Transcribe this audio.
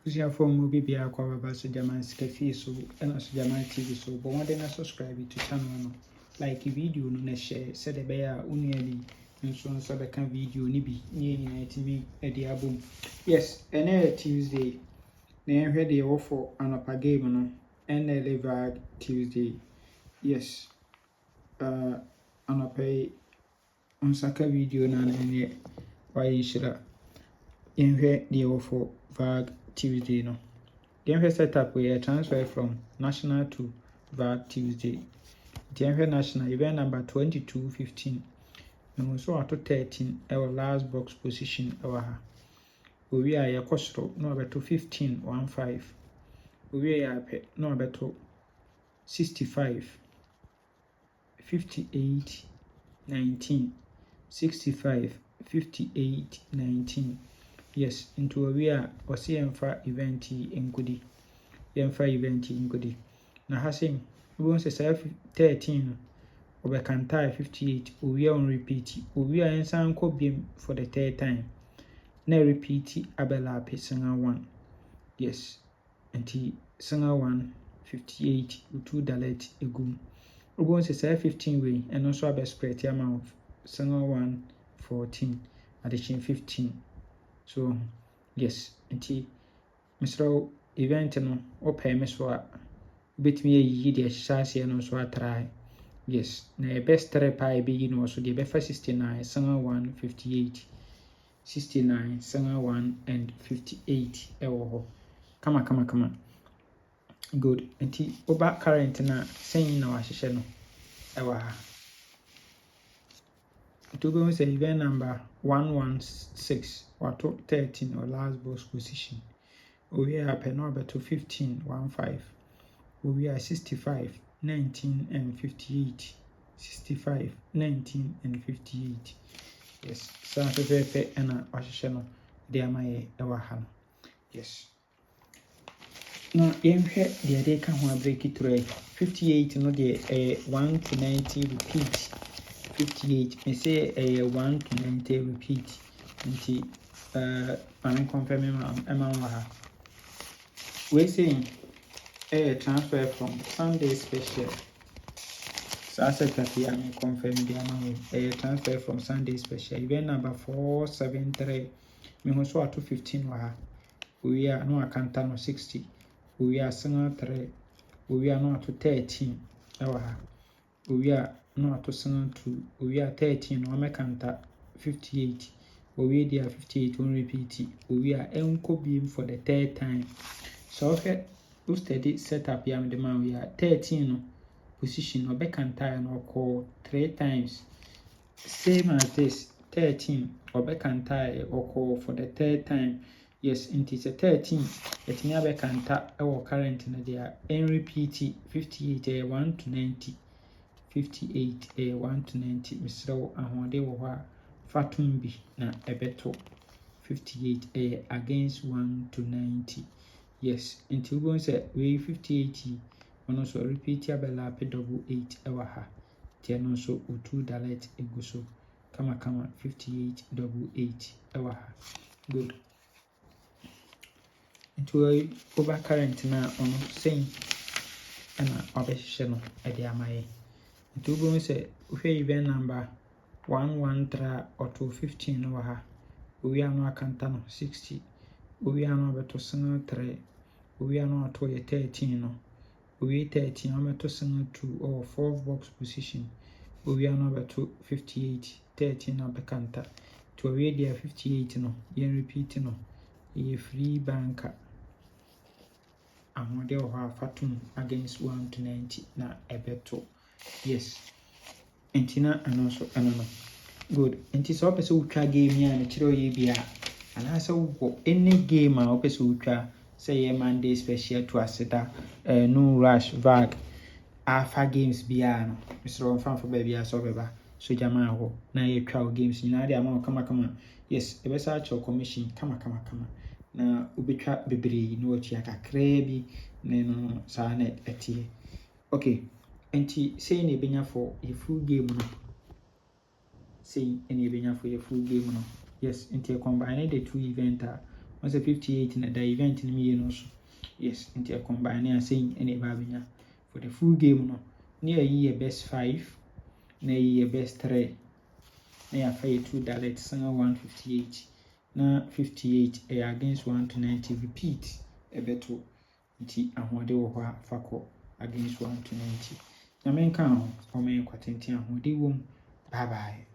Usia form will be a cover by Sujaman Scafi so and Sujaman TV so, but one day I subscribe to channel like a video no share said a bear unially and so on so the can video nibi near TV at the album. Yes, and Tuesday. Then heard the offer an upper game no Nla Vag Tuesday. Yes. An upper on Saka video na any why shira. Then heard the offer Vag Tuesday no. Then set up we transfer from national to Vag Tuesday. Then national event number 2215. And also at 13 our last box position our we are a costro no better 1515. We are no better 65 58 19 65 58 19. Yes, into a we are or see event in goodie. Event in goodie. Now hasing we want to say 13 over can tie 58 we are on repeat. We are in some beam for the third time. Na repeat abela pesanga 1. Yes. Anti Sanga 1 58 2 dalet egum. We want to say 15 way and also a best spread amount Sanga 1 14 addition 15. So yes, anti Mr. Event no or pay me so bit me a year shasi and also a try. Yes, na best try pie begin also the befa 69 Sanga 1 58 69 Sanga 1 and 58 ewo. Come on. Good. Anti oba current na saying na wahihye no ewa ha. To go say event number 116 wato 13 or last box position. We are penal to 15 15. We are 65 19 and 58. 65 19 and 58. Yes. So pepe na wahihye no de amaye ewa ha. Yes. No, the other can break it through 58, no, the 1 to 90 repeat. 58, may say a 1 to 90 repeat. Until I'm confirming Emma. We're saying a transfer from Sunday special. So I said that I'm confirming the amount a transfer from Sunday special. Event number 473. Me also at 215. We are no account no 60. We are Sanga 3. We are not to 13. We are not to Sanga 2. We are 13. No account 58. We are 58. One repeat. We are enco beam for the third time. So okay, we steady set up yam the man. We are 13 position or back and tie or call 3 times. Same as this 13 or back and tie or call for the third time. Yes, it is a 13. It never can tap our current in the N repeat 58 a 1 to 90. 58 a 1 to 90. Mr. Ahwade wa Fatumbi na ebeto 58 a against 1 to 90. Yes, until we say we 58 on also repeat abela pe double 8 ewa ha. Tiano so u2 dalet eguso. Kama 58 double 8 ewa ha. Good. Into a over current na on saying and obession at the amaye. Into going say we event number 113 or 215 over her. We are no accountano 60. We are no better singer 3. We are not to 13. We 13 I'm to singer 2 or 4 box position. We are no better 58 13 or becanta. To a radio 58 no, yen repeat no. A free banker. And there are fatum against 1 to 90 na ebeto. Yes. Entina and also another. Good. Enti so person who try game here and chiro ye bia. And I say any game a person who try say a Monday special to aseda no rush vag alpha games bia no. Mr. Fan for baby aso beba. So jama ho na ye try games nyina dey am come. Yes, e be search commission come. Na ubetwa bebre no atua kakra bi no sa na etie. Okay, enti say na ebenya for a full game no. Say any ebenya for a full game no. Yes, enti combine the two event Once 58 na the event no me no so. Yes, nti combine and saying any babina for the full game no. Near ye best 5, na ye best 3. Na ya fay $2 sanga 158. Na 58 against 1 to 90 repeat ebeto. Nti ahode wo ho afako against 1 to 90. Na menka ho o men kwatenti ahode wo. Bye bye.